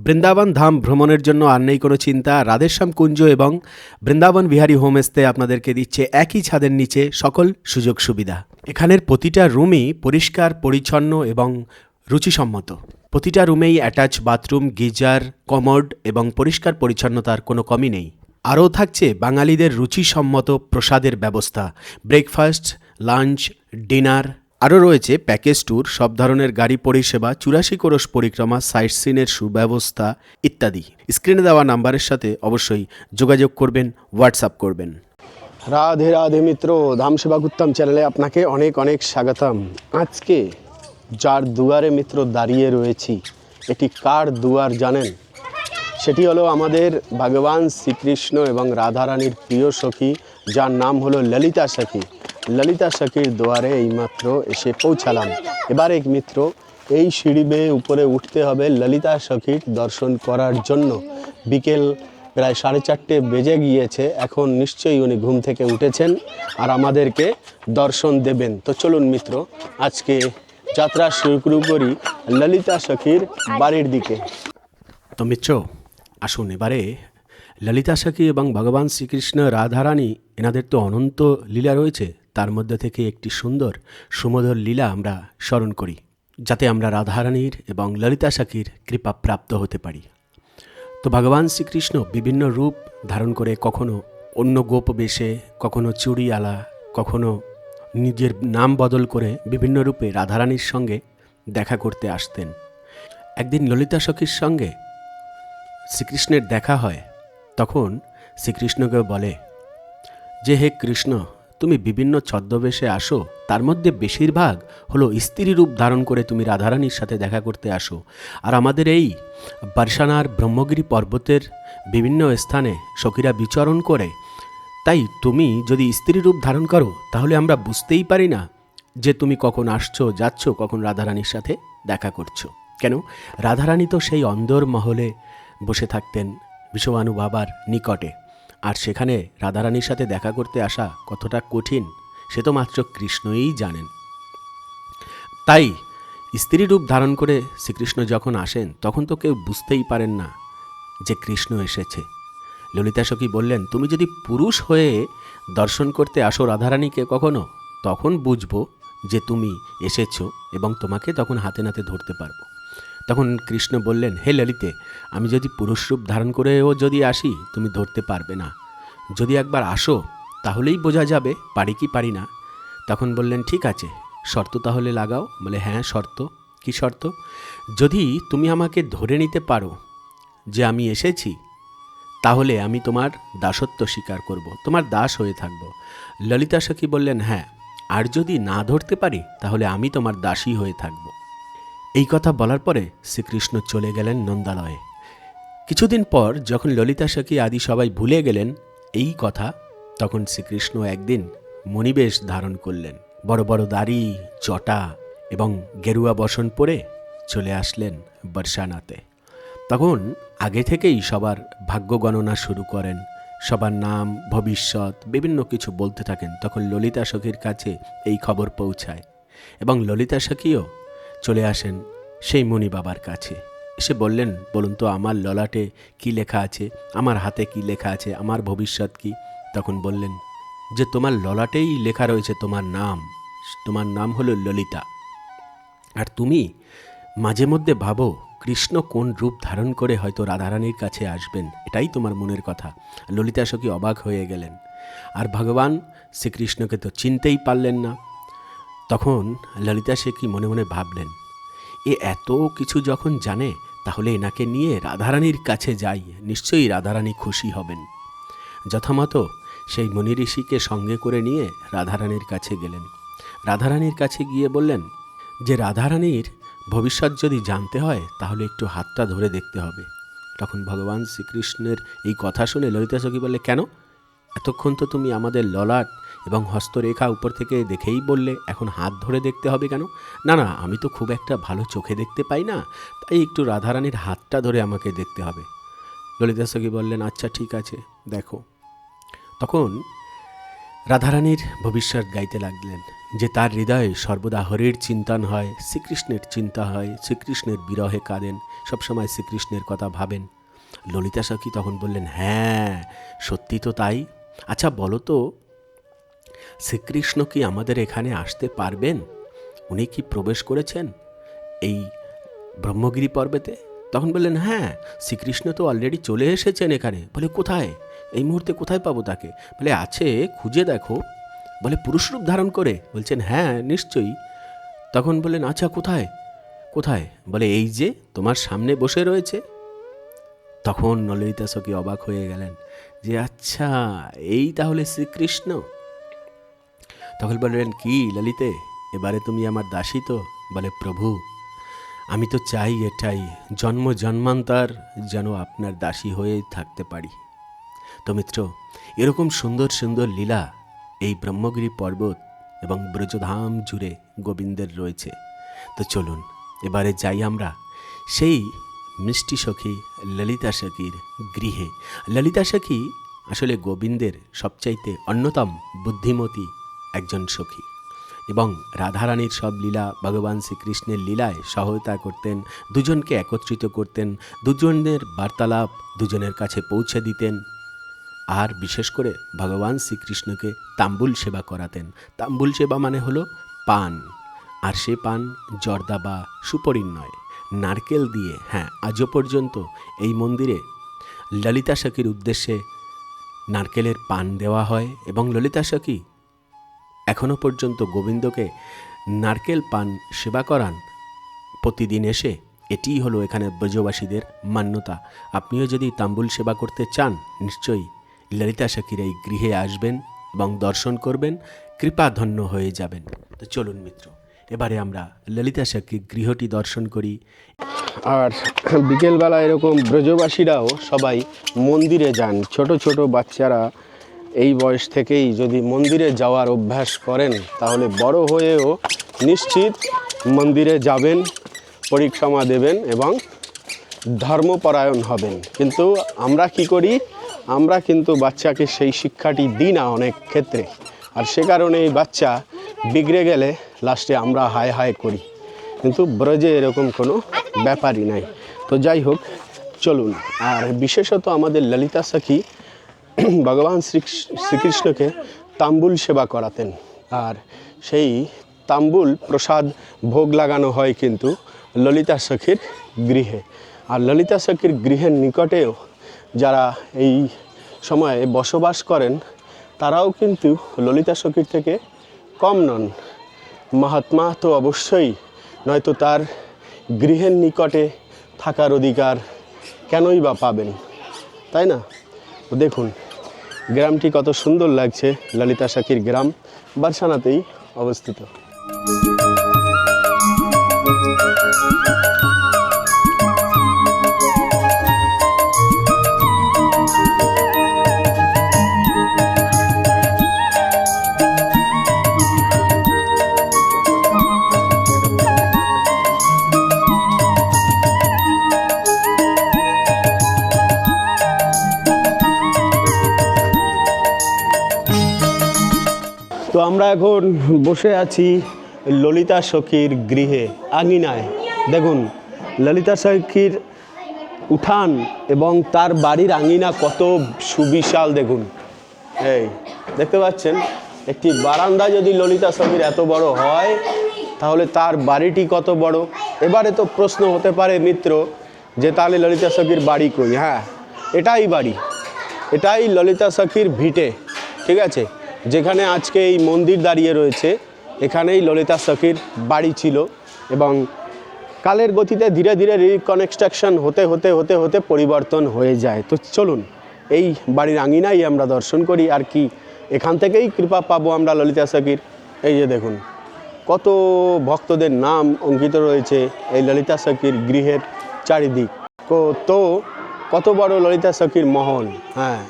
বৃন্দাবন ধাম ভ্রমণের জন্য আর নেই কোনো চিন্তা। রাধেশ্যাম কুঞ্জ এবং বৃন্দাবন বিহারী হোমস্টে আপনাদেরকে দিচ্ছে একই ছাদের নিচে সকল সুযোগ সুবিধা। এখানের প্রতিটা রুমই পরিষ্কার পরিচ্ছন্ন এবং রুচিসম্মত। প্রতিটা রুমেই অ্যাটাচ বাথরুম, গিজার, কমোড এবং পরিষ্কার পরিচ্ছন্নতার কোনো কমই নেই। আরও থাকছে বাঙালিদের রুচিসম্মত প্রসাদের ব্যবস্থা, ব্রেকফাস্ট, লাঞ্চ, ডিনার। আরও রয়েছে প্যাকেজ ট্যুর, সব ধরনের গাড়ি পরিষেবা, 84 কোরস পরিক্রমা, সাইট সিনের সুব্যবস্থা ইত্যাদি। স্ক্রিনে দেওয়া নাম্বারের সাথে অবশ্যই যোগাযোগ করবেন, হোয়াটসঅ্যাপ করবেন। রাধে রাধে মিত্র, ধাম সেবা উত্তম চ্যানেলে আপনাকে অনেক অনেক স্বাগতম। আজকে যার দুয়ারে মিত্র দাঁড়িয়ে রয়েছি, এটি কার দুয়ার জানেন? সেটি হলো আমাদের ভগবান শ্রীকৃষ্ণ এবং রাধারানীর প্রিয় সখী, যার নাম হলো ললিতা সখী। ললিতা সখীর দুয়ারে এইমাত্র এসে পৌঁছালাম। এবারে মিত্র এই সিঁড়ি বেয়ে উপরে উঠতে হবে ললিতা সখীর দর্শন করার জন্য। বিকেল প্রায় 4:30 বেজে গিয়েছে। এখন নিশ্চয়ই উনি ঘুম থেকে উঠেছেন আর আমাদেরকে দর্শন দেবেন। তো চলুন মিত্র, আজকে যাত্রা শুরু করি ললিতা সখীর বাড়ির দিকে। তো মিত্র আসুন, এবারে ললিতা সখী এবং ভগবান শ্রীকৃষ্ণ রাধারানী, এনাদের তো অনন্ত লীলা রয়েছে, তার মধ্যে থেকে একটি সুন্দর সুমধুর লীলা আমরা স্মরণ করি, যাতে আমরা রাধারানীর এবং ললিতা সখীর কৃপা প্রাপ্ত হতে পারি। তো ভগবান শ্রীকৃষ্ণ বিভিন্ন রূপ ধারণ করে, কখনো অন্য গোপ বেশে, কখনো চুড়িয়ালা, কখনো নিজের নাম বদল করে বিভিন্ন রূপে রাধারানীর সঙ্গে দেখা করতে আসতেন। একদিন ললিতা সখীর সঙ্গে শ্রীকৃষ্ণের দেখা হয়। তখন শ্রীকৃষ্ণকে বলে যে, হে কৃষ্ণ, তুমি বিভিন্ন ছদ্মবেশে আসো, তার মধ্যে বেশিরভাগ হলো স্ত্রী রূপ ধারণ করে তুমি রাধারানীর সাথে দেখা করতে আসো। আর আমাদের এই বর্ষানার ব্রহ্মগিরি পর্বতের বিভিন্ন স্থানে সখীরা বিচরণ করে, তাই তুমি যদি স্ত্রী রূপ ধারণ করো তাহলে আমরা বুঝতেই পারি না যে তুমি কখন আসছো, যাচ্ছ, কখন রাধারানীর সাথে দেখা করছো। কেন, রাধারানী তো সেই অন্দর মহলে বসে থাকতেন বিশ্বভানু বাবার নিকটে, আর সেখানে রাধারানীর সাথে দেখা করতে আসা কতটা কঠিন সে তো মাত্র কৃষ্ণই জানেন। তাই স্ত্রী রূপ ধারণ করে শ্রীকৃষ্ণ যখন আসেন, তখন তো কেউ বুঝতেই পারেন না যে কৃষ্ণ এসেছে। ললিতা সখী বললেন, তুমি যদি পুরুষ হয়ে দর্শন করতে আসো রাধারানীকে কখনো, তখন বুঝবো যে তুমি এসেছো এবং তোমাকে তখন হাতে নাতে ধরতে পারবো। তখন কৃষ্ণ বললেন, হে ললিতে, আমি যদি পুরুষ রূপ ধারণ করেও যদি আসি, তুমি ধরতে পারবে না। যদি একবার আসো তাহলেই বোঝা যাবে পারি কি পারি না। তখন বললেন, ঠিক আছে, শর্ত তাহলে লাগাও। বলে, হ্যাঁ, শর্ত? কি শর্ত? যদি তুমি আমাকে ধরে নিতে পারো যে আমি এসেছি, তাহলে আমি তোমার দাসত্ব স্বীকার করব, তোমার দাস হয়ে থাকব। ললিতা সখী বললেন, হ্যাঁ, আর যদি না ধরতে পারি তাহলে আমি তোমার দাসী হয়ে থাকব। এই কথা বলার পরে শ্রীকৃষ্ণ চলে গেলেন নন্দালয়ে। কিছুদিন পর যখন ললিতা সখী আদি সবাই ভুলে গেলেন এই কথা, তখন শ্রীকৃষ্ণ একদিন মণিবেশ ধারণ করলেন। বড় বড় দাড়ি, জটা এবং গেরুয়া বসন পরে চলে আসলেন বর্ষানাতে। তখন আগে থেকেই সবার ভাগ্য গণনা শুরু করেন, সবার নাম, ভবিষ্যৎ বিভিন্ন কিছু বলতে থাকেন। তখন ললিতা সখীর কাছে এই খবর পৌঁছায় এবং ললিতা সখীও চলে আসেন সেই মুনি বাবার কাছে। এসে বললেন, বলুন তো আমার ললাটে কি লেখা আছে, আমার হাতে কি লেখা আছে, আমার ভবিষ্যৎ কি? তখন বললেন যে, তোমার ললাটেই লেখা রয়েছে তোমার নাম হলো ললিতা। আর তুমি মাঝে মধ্যে ভাবো কৃষ্ণ কোন রূপ ধারণ করে হয়তো রাধারানীর কাছে আসবেন, এটাই তোমার মনের কথা। ললিতা সখী অবাক হয়ে গেলেন, আর ভগবান শ্রীকৃষ্ণকে তো চিনতেই পারলেন না। তখন ললিতা সখী মনে মনে ভাবলেন, এ এত কিছু যখন জানে, তাহলে এনাকে নিয়ে রাধারানীর কাছে যাই, নিশ্চয়ই রাধারানী খুশি হবেন। যথামতো সেই মুনি ঋষিকে সঙ্গে করে নিয়ে রাধারানীর কাছে গেলেন। রাধারানীর কাছে গিয়ে বললেন যে, রাধারানীর ভবিষ্যৎ যদি জানতে হয় তাহলে একটু হাতটা ধরে দেখতে হবে। তখন ভগবান শ্রীকৃষ্ণের এই কথা শুনে ললিতা সখী বললে, কেন? এতক্ষণ তো তুমি আমাদের ললাট এবং হস্তরেখা উপর থেকে দেখেই বললে, এখন হাত ধরে দেখতে হবে কেন? না না, আমি তো খুব একটা ভালো চোখে দেখতে পাই না, তাই একটু রাধারানীর হাতটা ধরে আমাকে দেখতে হবে। ললিতা সখী বললেন, আচ্ছা ঠিক আছে, দেখো। তখন রাধারানীর ভবিষ্যৎ গাইতে লাগলেন। যে তার হৃদয়ে সর্বদা হরির চিন্তন হয়, শ্রীকৃষ্ণের চিন্তা হয়, শ্রীকৃষ্ণের বিরহে কাঁদেন, সবসময় শ্রীকৃষ্ণের কথা ভাবেন। ললিতা সখী তখন বললেন, হ্যাঁ সত্যি তো তাই। আচ্ছা বলো তো, শ্রীকৃষ্ণ কি আমাদের এখানে আসতে পারবেন? উনি কি প্রবেশ করেছেন এই ব্রহ্মগিরি পর্বতে? তখন বললেন, হ্যাঁ শ্রীকৃষ্ণ তো অলরেডি চলে এসেছেন এখানে। বলে কোথায়? এই মুহূর্তে কোথায় পাবো তাকে? বলে আছে, খুঁজে দেখো। বলে পুরুষরূপ ধারণ করে? বলছেন হ্যাঁ নিশ্চয়ই। তখন বললেন, আচ্ছা কোথায় কোথায়? বলে এই যে তোমার সামনে বসে রয়েছে। তখন ললিতা সখী অবাক হয়ে গেলেন যে আচ্ছা এই তাহলে শ্রীকৃষ্ণ। তখন বললেন, কি ললিতে, এবারে তুমি আমার দাসী তো? বলে প্রভু, আমি তো চাই এটাই, জন্ম জন্মান্তর যেন আপনার দাসী হয়ে থাকতে পারি। তো মিত্র, এরকম সুন্দর সুন্দর লীলা এই ব্রহ্মগিরি পর্বত এবং ব্রজধাম জুড়ে গোবিন্দের রয়েছে। তো চলুন এবারে যাই আমরা সেই মিষ্টি সখী ললিতা সখীর গৃহে। ললিতা সখী আসলে গোবিন্দের সবচাইতে অন্যতম বুদ্ধিমতী একজন সখী এবং রাধারানীর সব লীলা, ভগবান শ্রীকৃষ্ণের লীলায় সহায়তা করতেন, দুজনকে একত্রিত করতেন, দুজনের বার্তালাপ দুজনের কাছে পৌঁছে দিতেন। আর বিশেষ করে ভগবান শ্রীকৃষ্ণকে তাম্বুল সেবা করাতেন। তাম্বুল সেবা মানে হলো পান, আর সে পান জর্দা বা সুপরির নয়, নারকেল দিয়ে। হ্যাঁ, আজও পর্যন্ত এই মন্দিরে ললিতা সখীর উদ্দেশ্যে নারকেলের পান দেওয়া হয় এবং ললিতা সখী এখনও পর্যন্ত গোবিন্দকে নারকেল পান সেবা করান প্রতিদিন এসে। এটিই হলো এখানে ব্রজবাসীদের মান্যতা। আপনিও যদি তাম্বুল সেবা করতে চান, নিশ্চয়ই ললিতা সখীর এই গৃহে আসবেন এবং দর্শন করবেন, কৃপাধন্য হয়ে যাবেন। তো চলুন মিত্র, এবারে আমরা ললিতা সখীর গৃহটি দর্শন করি। আর বিকেলবেলা এরকম ব্রজবাসীরাও সবাই মন্দিরে যান। ছোট ছোট বাচ্চারা এই বয়স থেকেই যদি মন্দিরে যাওয়ার অভ্যাস করেন, তাহলে বড় হয়েও নিশ্চিত মন্দিরে যাবেন, পরিক্রমা দেবেন এবং ধর্মপরায়ণ হবেন। কিন্তু আমরা কি করি? আমরা কিন্তু বাচ্চাকে সেই শিক্ষাটি দিই না অনেক ক্ষেত্রে, আর সে কারণে এই বাচ্চা বিগড়ে গেলে লাস্টে আমরা হায় হায় করি। কিন্তু ব্রজে এরকম কোনো ব্যাপারই নাই। তো যাই হোক, চলুন। আর বিশেষত আমাদের ললিতা সখী ভগবান শ্রীকৃষ্ণকে তাম্বুল সেবা করাতেন, আর সেই তাম্বুল প্রসাদ ভোগ লাগানো হয় কিন্তু ললিতা সখীর গৃহে। আর ললিতা সখীর গৃহের নিকটেও যারা এই সময়ে বসবাস করেন, তারাও কিন্তু ললিতা সখীর থেকে কম নন। মহাত্মা তো অবশ্যই, নয়তো তার গৃহের নিকটে থাকার অধিকার কেনই বা পাবেন, তাই না? দেখুন গ্রামটি কত সুন্দর লাগছে। ললিতা সখীর গ্রাম বারসানাতেই অবস্থিত। তো আমরা এখন বসে আছি ললিতা সখীর গৃহে, আঙিনায়। দেখুন ললিতা সখীর উঠান এবং তার বাড়ির আঙিনা কত সুবিশাল। দেখুন, এই দেখতে পাচ্ছেন, একটি বারান্দা যদি ললিতা সখীর এত বড় হয়, তাহলে তার বাড়িটি কত বড়। এবারে তো প্রশ্ন হতে পারে মিত্র, যে তাহলে ললিতা সখীর বাড়ি কই? হ্যাঁ, এটাই বাড়ি, এটাই ললিতা সখীর ভিটে, ঠিক আছে? যেখানে আজকে এই মন্দির দাঁড়িয়ে রয়েছে, এখানেই ললিতা সখীর বাড়ি ছিল এবং কালের গতিতে ধীরে ধীরে রিকনস্ট্রাকশন হতে হতে হতে হতে পরিবর্তন হয়ে যায়। তো চলুন এই বাড়ির আঙিনাই আমরা দর্শন করি। আর কি, এখান থেকেই কৃপা পাবো আমরা ললিতা সখীর। এই যে দেখুন কত ভক্তদের নাম অঙ্কিত রয়েছে এই ললিতা সখীর গৃহের চারিদিক। তো কত বড় ললিতা সখীর মহল। হ্যাঁ,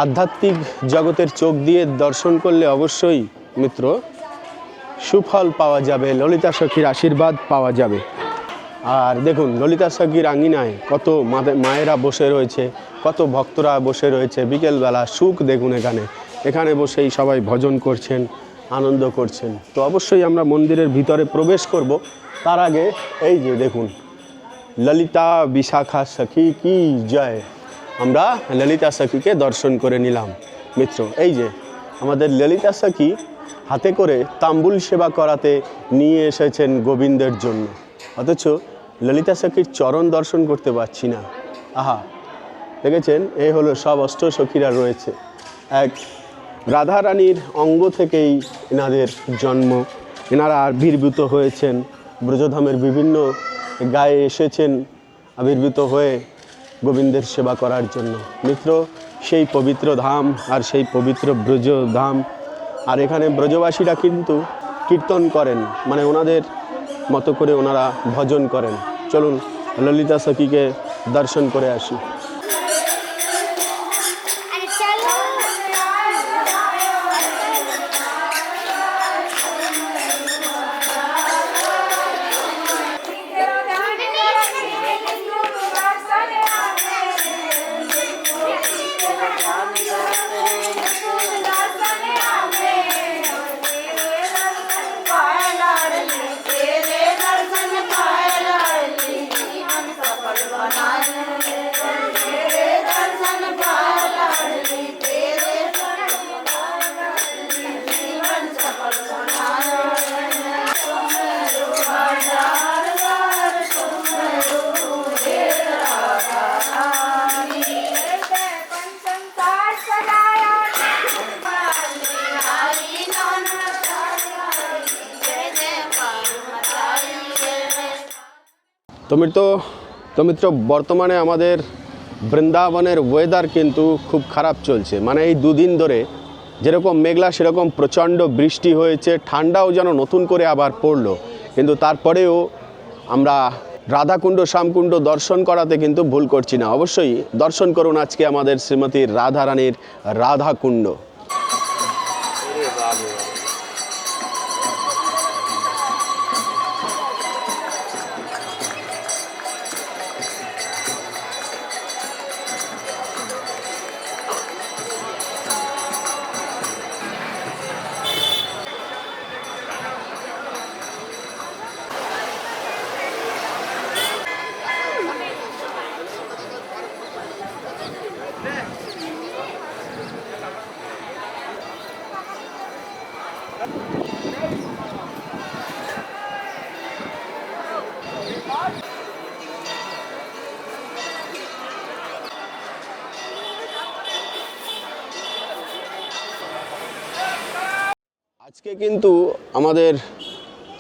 আধ্যাত্মিক জগতের চোখ দিয়ে দর্শন করলে অবশ্যই মিত্র সুফল পাওয়া যাবে, ললিতা সখীর আশীর্বাদ পাওয়া যাবে। আর দেখুন ললিতা সখীর আঙিনায় কত মায়েরা বসে রয়েছে, কত ভক্তরা বসে রয়েছে। বিকেলবেলা সুখ দেখুন, এখানে বসেই সবাই ভজন করছেন, আনন্দ করছেন। তো অবশ্যই আমরা মন্দিরের ভিতরে প্রবেশ করব। তার আগে এই যে দেখুন, ললিতা বিশাখা সখী কি জয়, আমরা ললিতা সখীকে দর্শন করে নিলাম মিত্র। এই যে আমাদের ললিতা সখী হাতে করে তাম্বুল সেবা করাতে নিয়ে এসেছেন গোবিন্দের জন্য, অথচ ললিতা সখীর চরণ দর্শন করতে পারছি না। আহা, দেখেছেন, এই হলো সব অষ্টসখীরা রয়েছে। এক রাধারানীর অঙ্গ থেকেই এনাদের জন্ম, এনারা আবির্ভূত হয়েছেন ব্রজধামের বিভিন্ন গায়ে এসেছেন আবির্ভূত হয়ে গোবিন্দের সেবা করার জন্য। মিত্র, সেই পবিত্র ধাম আর সেই পবিত্র ব্রজধাম, আর এখানে ব্রজবাসীরা কিন্তু কীর্তন করেন, মানে ওনাদের মতো করে ওনারা ভজন করেন। চলুন ললিতা সখীকে দর্শন করে আসি। তো মিত্র, বর্তমানে আমাদের বৃন্দাবনের ওয়েদার কিন্তু খুব খারাপ চলছে। মানে এই দুদিন ধরে যেরকম মেঘলা সেরকম প্রচণ্ড বৃষ্টি হয়েছে, ঠান্ডাও যেন নতুন করে আবার পড়লো। কিন্তু তারপরেও আমরা রাধাকুণ্ড শ্যামকুণ্ড দর্শন করাতে কিন্তু ভুল করছি না। অবশ্যই দর্শন করুন আজকে আমাদের শ্রীমতী রাধারানীর রাধাকুণ্ড। আজকে কিন্তু আমাদের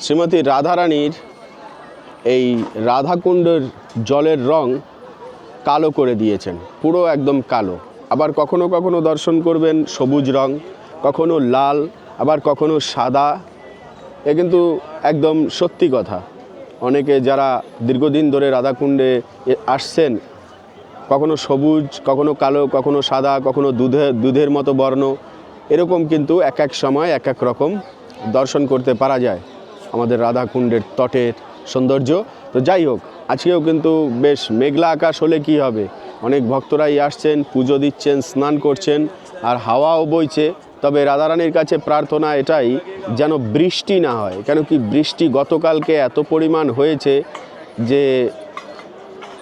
শ্রীমতী রাধারানীর এই রাধাকুণ্ডের জলের রং কালো করে দিয়েছেন, পুরো একদম কালো। আবার কখনো কখনো দর্শন করবেন সবুজ রং, কখনো লাল, আবার কখনো সাদা। এ কিন্তু একদম সত্যি কথা। অনেকে যারা দীর্ঘদিন ধরে রাধাকুণ্ডে আসছেন, কখনো সবুজ, কখনো কালো, কখনো সাদা, কখনো দুধের মতো বর্ণ, এরকম কিন্তু এক এক সময় এক এক রকম দর্শন করতে পারা যায় আমাদের রাধাকুণ্ডের তটের সৌন্দর্য। তো যাই হোক, আজকেও কিন্তু বেশ মেঘলা আকাশ হলে কি হবে, অনেক ভক্তরাই আসছেন, পুজো দিচ্ছেন, স্নান করছেন, আর হাওয়াও বইছে। তবে রাধারানীর কাছে প্রার্থনা এটাই, যেন বৃষ্টি না হয়। কেন কি বৃষ্টি গতকালকে এত পরিমাণ হয়েছে যে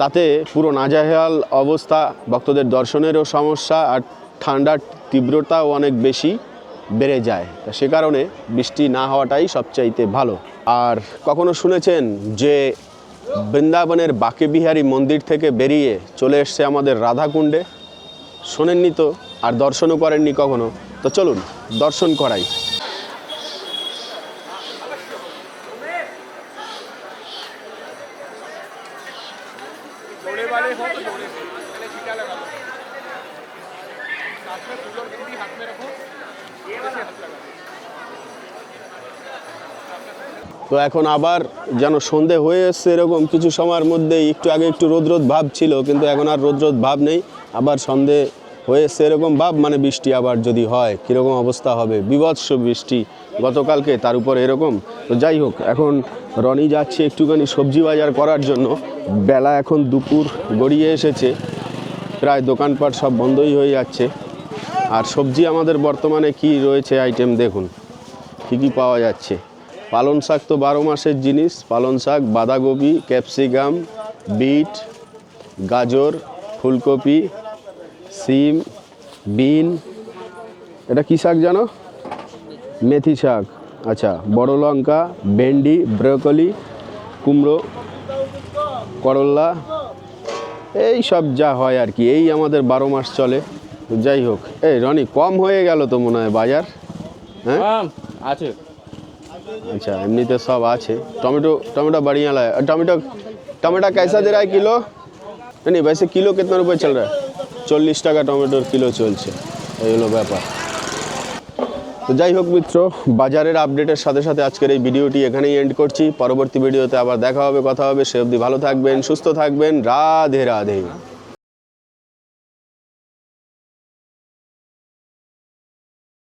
তাতে পুরো নাজেহাল অবস্থা, ভক্তদের দর্শনেরও সমস্যা, আর ঠান্ডার তীব্রতাও অনেক বেশি বেড়ে যায়। সে কারণে বৃষ্টি না হওয়াটাই সবচাইতে ভালো। আর কখনো শুনেছেন যে বৃন্দাবনের বাঁকেবিহারী মন্দির থেকে বেরিয়ে চলে এসছে আমাদের রাধাকুণ্ডে? শোনেননি তো, আর দর্শনও করেননি কখনো। তো চলুন দর্শন করাই। তো এখন আবার যেন সন্ধে হয়ে এসছে, এরকম কিছু সময়ের মধ্যেই। একটু আগে একটু রোদ ভাব ছিল, কিন্তু এখন আর রোদ ভাব নেই, আবার সন্ধে হয়ে এসছে এরকম ভাব। মানে বৃষ্টি আবার যদি হয় কীরকম অবস্থা হবে, বিভৎস বৃষ্টি গতকালকে, তার উপর এরকম। তো যাই হোক, এখন রনি যাচ্ছে একটুখানি সবজি বাজার করার জন্য। বেলা এখন দুপুর গড়িয়ে এসেছে, প্রায় দোকানপাট সব বন্ধই হয়ে যাচ্ছে। আর সবজি আমাদের বর্তমানে কি রয়েছে আইটেম দেখুন, কী কী পাওয়া যাচ্ছে। পালং শাক তো 12 মাসের জিনিস, পালং শাক, বাঁধাকপি, ক্যাপসিকাম, বিট, গাজর, ফুলকপি, সিম, বিন, এটা কী শাক জানো? মেথি শাক। আচ্ছা, বড় লঙ্কা, ভেন্ডি, ব্রোকলি, কুমড়ো, করলা, এই সব যা হয় আর কি, এই আমাদের 12 মাস চলে। তো যাই হোক, এই রনি কম হয়ে গেল তো মনে হয় বাজার, হ্যাঁ? আছে। अच्छा एमनीते सब आछे। टमेटो टमेटो बढ़िया लगा। टमेटा कैसा दे रहा है किलो? नहीं वैसे किलो कितना रुपए चल रहा है? 40 টাকা টমেটোর কিলো চলছে। এই হলো ব্যাপার। তো যাই হোক মিত্র, বাজারের আপডেটের সাথে সাথে আজকের এই ভিডিওটি এখানেই এন্ড করছি। পরবর্তী ভিডিওতে আবার দেখা হবে, কথা হবে। সে অবধি ভালো থাকবেন, সুস্থ থাকবেন। রাধে রাধে।